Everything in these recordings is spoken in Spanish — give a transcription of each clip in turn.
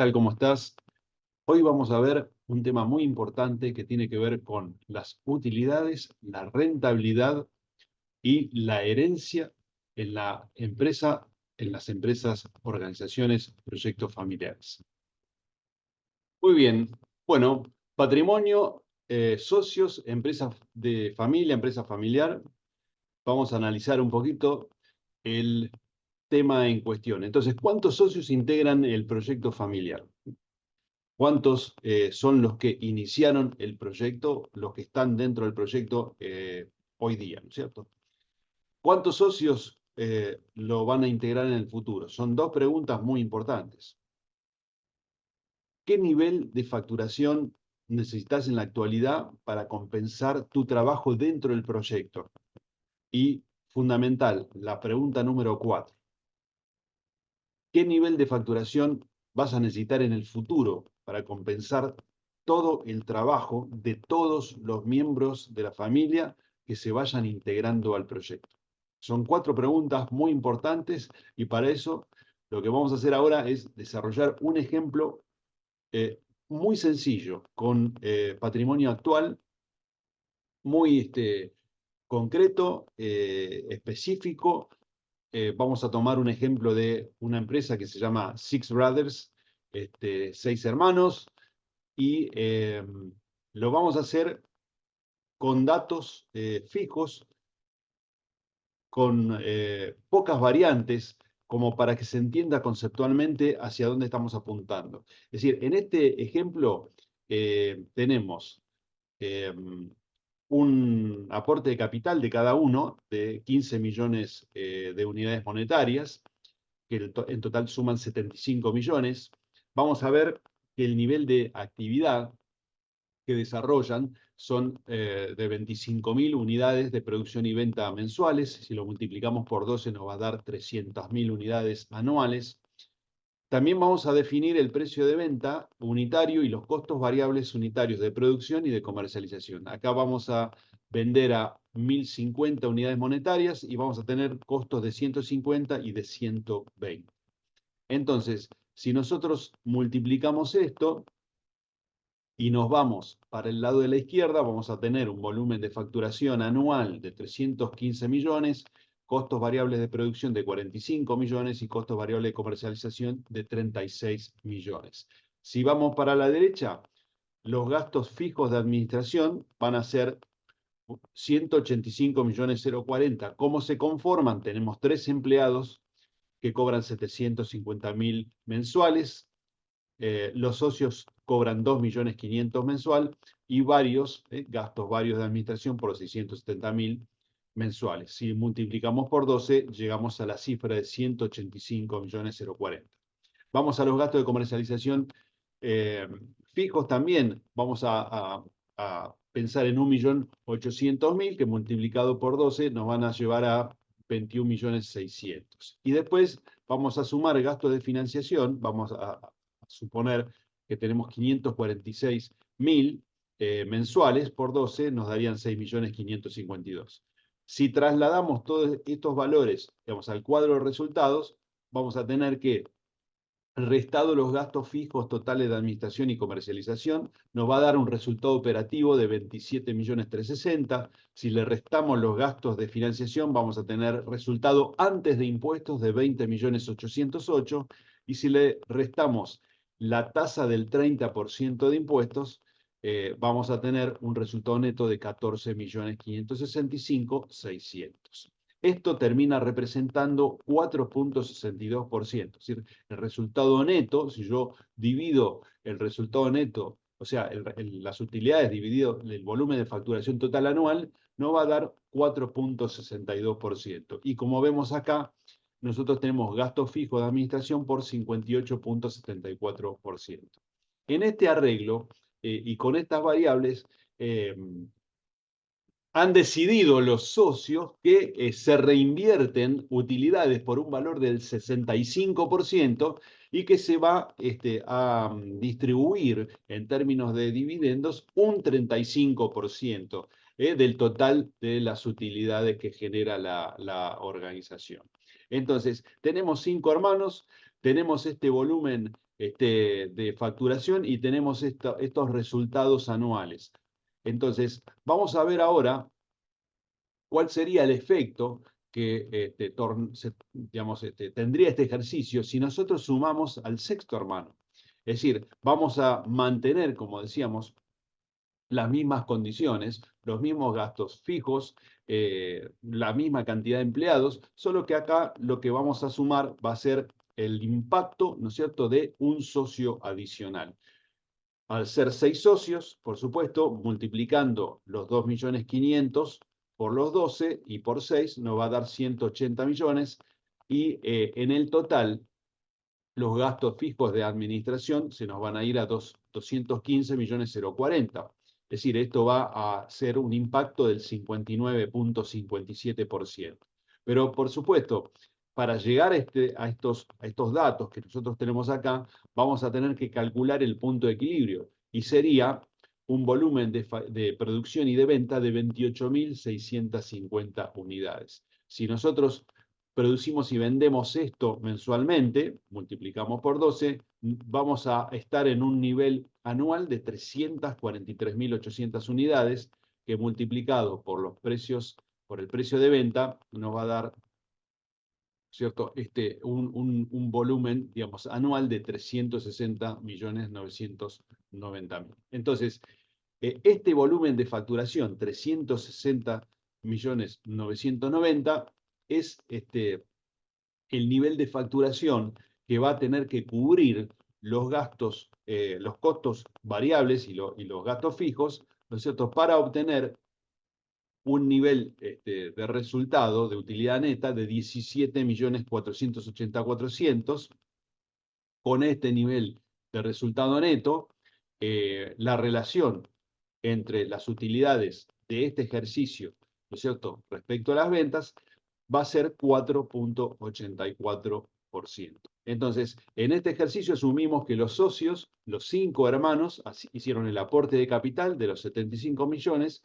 tal? ¿Cómo estás? Hoy vamos a ver un tema muy importante que tiene que ver con las utilidades, la rentabilidad y la herencia en la empresa, en las empresas, organizaciones, proyectos familiares. Muy bien. Bueno, patrimonio, socios, empresas de familia, empresa familiar. Vamos a analizar un poquito el tema en cuestión. Entonces, ¿cuántos socios integran el proyecto familiar? ¿Cuántos son los que iniciaron el proyecto, los que están dentro del proyecto hoy día, ¿no es cierto? ¿Cuántos socios lo van a integrar en el futuro? Son dos preguntas muy importantes. ¿Qué nivel de facturación necesitas en la actualidad para compensar tu trabajo dentro del proyecto? Y fundamental, la pregunta número 4. ¿Qué nivel de facturación vas a necesitar en el futuro para compensar todo el trabajo de todos los miembros de la familia que se vayan integrando al proyecto? Son 4 preguntas muy importantes y para eso lo que vamos a hacer ahora es desarrollar un ejemplo muy sencillo con patrimonio actual, muy concreto, específico. Vamos a tomar un ejemplo de una empresa que se llama Six Brothers, 6 hermanos, y lo vamos a hacer con datos fijos, con pocas variantes, como para que se entienda conceptualmente hacia dónde estamos apuntando. Es decir, en este ejemplo tenemos un aporte de capital de cada uno de 15 millones de unidades monetarias, que en total suman 75 millones. Vamos a ver que el nivel de actividad que desarrollan son de 25.000 unidades de producción y venta mensuales. Si lo multiplicamos por 12 nos va a dar 300.000 unidades anuales. También vamos a definir el precio de venta unitario y los costos variables unitarios de producción y de comercialización. Acá vamos a vender a 1.050 unidades monetarias y vamos a tener costos de 150 y de 120. Entonces, si nosotros multiplicamos esto y nos vamos para el lado de la izquierda, vamos a tener un volumen de facturación anual de 315 millones, costos variables de producción de 45 millones y costos variables de comercialización de 36 millones. Si vamos para la derecha, los gastos fijos de administración van a ser 185 millones 040. ¿Cómo se conforman? Tenemos 3 empleados que cobran 750.000 mensuales. Los socios cobran 2.500.000 mensual y varios gastos varios de administración por 670.000 mensuales. Si multiplicamos por 12, llegamos a la cifra de 185 millones 040. Vamos a los gastos de comercialización fijos también. Vamos a pensar en 1.800.000 que multiplicado por 12 nos van a llevar a 21.600.000. Y después vamos a sumar gastos de financiación. Vamos a suponer que tenemos 546.000 mensuales por 12, nos darían 6.552.000. Si trasladamos todos estos valores, digamos, al cuadro de resultados, vamos a tener que, restado los gastos fijos totales de administración y comercialización, nos va a dar un resultado operativo de 27.360.000. Si le restamos los gastos de financiación, vamos a tener resultado antes de impuestos de 20.808.000. Y si le restamos la tasa del 30% de impuestos, vamos a tener un resultado neto de 14.565.600. Esto termina representando 4.62%. Es decir, el resultado neto, si yo divido el resultado neto, o sea, las utilidades dividido el volumen de facturación total anual, nos va a dar 4.62%. Y como vemos acá, nosotros tenemos gasto fijo de administración por 58.74%. En este arreglo y con estas variables, han decidido los socios que se reinvierten utilidades por un valor del 65% y que se va a distribuir en términos de dividendos un 35% del total de las utilidades que genera la organización. Entonces, tenemos 5 hermanos, tenemos este volumen de facturación y tenemos estos resultados anuales. Entonces, vamos a ver ahora cuál sería el efecto que digamos, tendría este ejercicio si nosotros sumamos al sexto hermano. Es decir, vamos a mantener, como decíamos, las mismas condiciones, los mismos gastos fijos, la misma cantidad de empleados, solo que acá lo que vamos a sumar va a ser el impacto, ¿no es cierto?, de un socio adicional. Al ser 6 socios, por supuesto, multiplicando los 2.500.000 por los 12 y por 6 nos va a dar 180 millones y en el total los gastos fijos de administración se nos van a ir a 215.040. Es decir, esto va a ser un impacto del 59,57%. Pero, por supuesto, para llegar a estos datos que nosotros tenemos acá, vamos a tener que calcular el punto de equilibrio y sería un volumen de producción y de venta de 28.650 unidades. Si nosotros producimos y vendemos esto mensualmente, multiplicamos por 12, vamos a estar en un nivel anual de 343.800 unidades, que multiplicado por los precios, por el precio de venta, nos va a dar, ¿cierto?, un volumen, digamos, anual de 360.990.000. Entonces, este volumen de facturación, 360.990.000, es el nivel de facturación que va a tener que cubrir los gastos, los costos variables y los gastos fijos, ¿no es cierto?, para obtener un nivel de resultado de utilidad neta de 17.480.400. Con este nivel de resultado neto, la relación entre las utilidades de este ejercicio, ¿no es cierto?, respecto a las ventas, va a ser 4,84%. Entonces, en este ejercicio asumimos que los socios, los 5 hermanos, hicieron el aporte de capital de los 75 millones,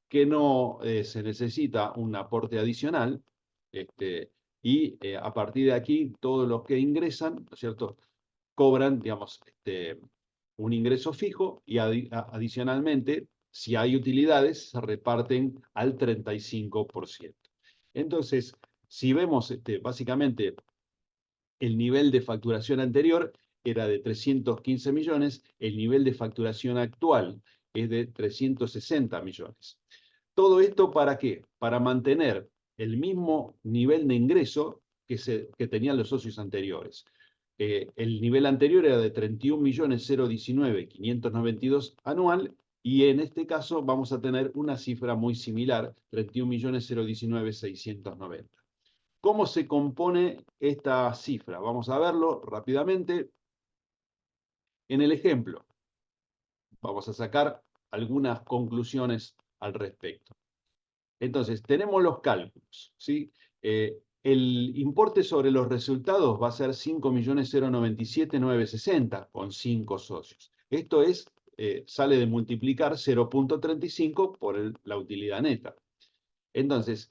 que no se necesita un aporte adicional, y a partir de aquí, todos los que ingresan, ¿no es cierto?, cobran, digamos, un ingreso fijo y adicionalmente, si hay utilidades, se reparten al 35%. Entonces, si vemos básicamente el nivel de facturación anterior era de 315 millones, el nivel de facturación actual es de 360 millones. ¿Todo esto para qué? Para mantener el mismo nivel de ingreso que tenían los socios anteriores. El nivel anterior era de 31.019.592 anual y en este caso vamos a tener una cifra muy similar, 31.019.690. ¿Cómo se compone esta cifra? Vamos a verlo rápidamente. En el ejemplo, vamos a sacar algunas conclusiones al respecto. Entonces, tenemos los cálculos, ¿sí? El importe sobre los resultados va a ser 5.097.960 con 5 socios. Esto sale de multiplicar 0,35 por la utilidad neta. Entonces,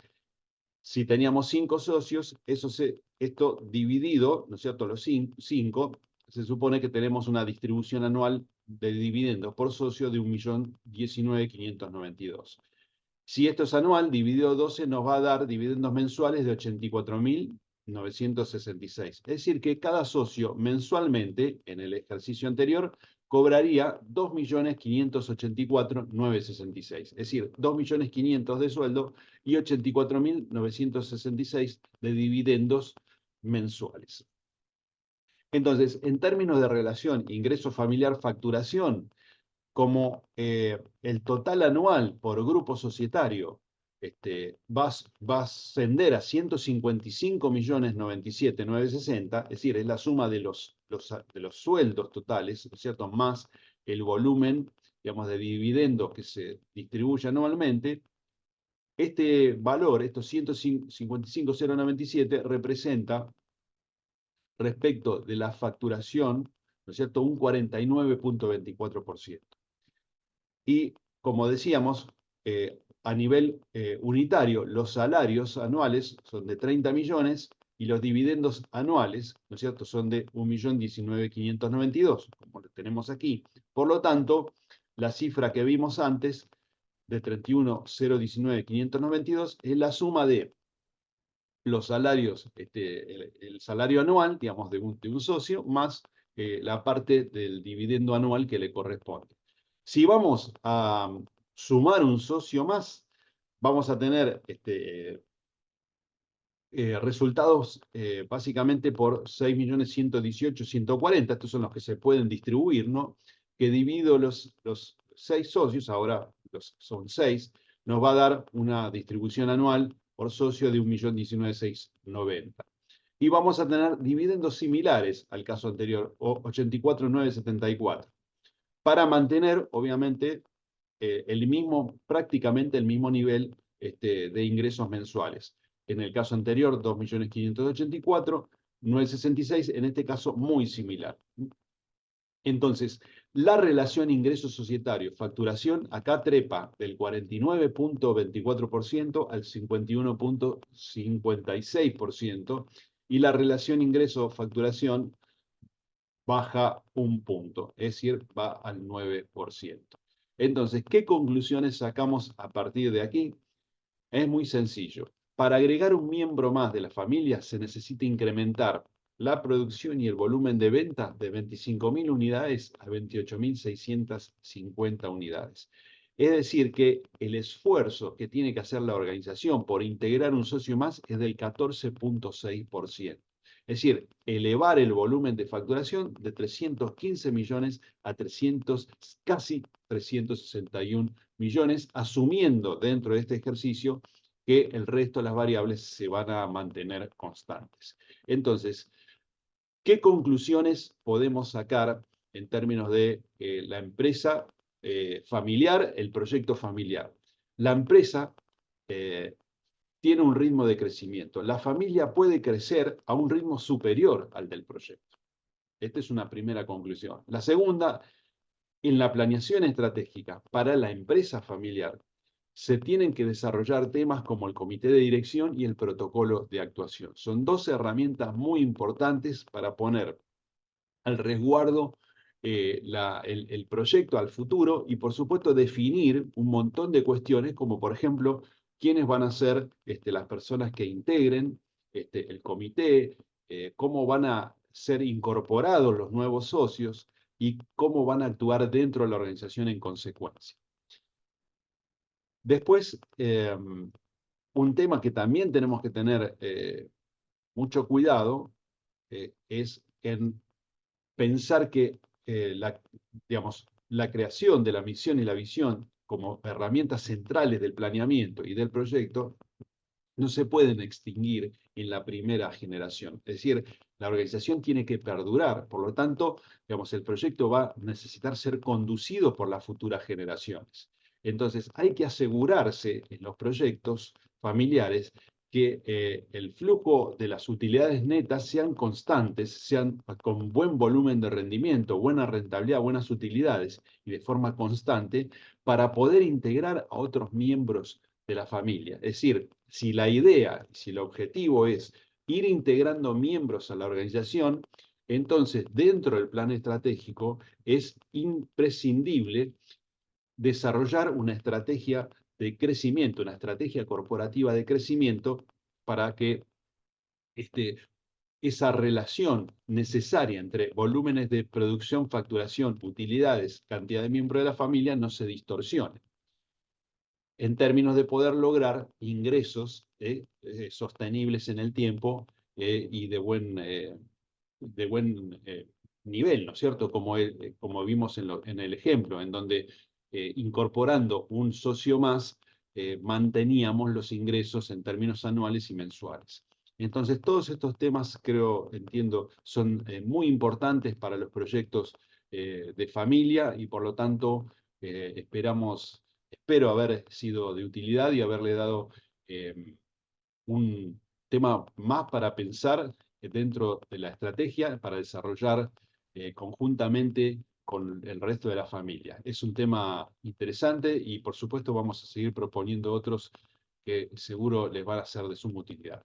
si teníamos 5 socios, esto dividido, ¿no es cierto?, los 5, se supone que tenemos una distribución anual de dividendos por socio de 1.019.592. Si esto es anual, dividido 12 nos va a dar dividendos mensuales de 84.966. Es decir, que cada socio mensualmente, en el ejercicio anterior, cobraría 2.584.966. Es decir, 2.500.000 de sueldo y 84.966 de dividendos mensuales. Entonces, en términos de relación ingreso familiar facturación, como el total anual por grupo societario va a ascender a 155.097.960, es decir, es la suma de los sueldos totales, ¿no es cierto?, más el volumen, digamos, de dividendos que se distribuye anualmente. Este valor, estos 155.097, representa, respecto de la facturación, ¿no es cierto?, un 49,24%. Y, como decíamos, a nivel unitario, los salarios anuales son de 30 millones y los dividendos anuales, ¿no es cierto?, son de 1.019.592, como lo tenemos aquí. Por lo tanto, la cifra que vimos antes, de 31.019.592, es la suma de los salarios, el salario anual, digamos, de un socio, más la parte del dividendo anual que le corresponde. Si vamos a sumar un socio más, vamos a tener resultados básicamente por 6.118.140, estos son los que se pueden distribuir, ¿no? Que divido los 6 socios, ahora son 6, nos va a dar una distribución anual por socio de 1.019.690. Y vamos a tener dividendos similares al caso anterior, 84.974, para mantener, obviamente, prácticamente el mismo nivel de ingresos mensuales. En el caso anterior, 2.584.966, en este caso muy similar. Entonces, la relación ingreso societario, facturación, acá trepa del 49.24% al 51.56%, y la relación ingreso-facturación baja un punto, es decir, va al 9%. Entonces, ¿qué conclusiones sacamos a partir de aquí? Es muy sencillo. Para agregar un miembro más de la familia se necesita incrementar la producción y el volumen de ventas de 25.000 unidades a 28.650 unidades. Es decir, que el esfuerzo que tiene que hacer la organización por integrar un socio más es del 14.6%. Es decir, elevar el volumen de facturación de 315 millones a casi 361 millones, asumiendo dentro de este ejercicio que el resto de las variables se van a mantener constantes. Entonces, ¿qué conclusiones podemos sacar en términos de la empresa familiar, el proyecto familiar? La empresa tiene un ritmo de crecimiento. La familia puede crecer a un ritmo superior al del proyecto. Esta es una primera conclusión. La segunda, en la planeación estratégica para la empresa familiar, se tienen que desarrollar temas como el comité de dirección y el protocolo de actuación. Son dos herramientas muy importantes para poner al resguardo el proyecto al futuro y, por supuesto, definir un montón de cuestiones como, por ejemplo, quiénes van a ser las personas que integren el comité, cómo van a ser incorporados los nuevos socios y cómo van a actuar dentro de la organización en consecuencia. Después, un tema que también tenemos que tener mucho cuidado es en pensar que la creación de la misión y la visión como herramientas centrales del planeamiento y del proyecto no se pueden extinguir en la primera generación. Es decir, la organización tiene que perdurar, por lo tanto, el proyecto va a necesitar ser conducido por las futuras generaciones. Entonces, hay que asegurarse en los proyectos familiares que el flujo de las utilidades netas sean constantes, sean con buen volumen de rendimiento, buena rentabilidad, buenas utilidades y de forma constante para poder integrar a otros miembros de la familia. Es decir, si la idea, si el objetivo es ir integrando miembros a la organización, entonces dentro del plan estratégico es imprescindible desarrollar una estrategia de crecimiento, una estrategia corporativa de crecimiento para que esa relación necesaria entre volúmenes de producción, facturación, utilidades, cantidad de miembros de la familia no se distorsione en términos de poder lograr ingresos sostenibles en el tiempo y de buen nivel, ¿no es cierto? Como vimos en el ejemplo, en donde incorporando un socio más, manteníamos los ingresos en términos anuales y mensuales. Entonces, todos estos temas, entiendo, son muy importantes para los proyectos de familia y por lo tanto espero haber sido de utilidad y haberle dado un tema más para pensar dentro de la estrategia para desarrollar conjuntamente con el resto de la familia. Es un tema interesante y por supuesto vamos a seguir proponiendo otros que seguro les van a ser de suma utilidad.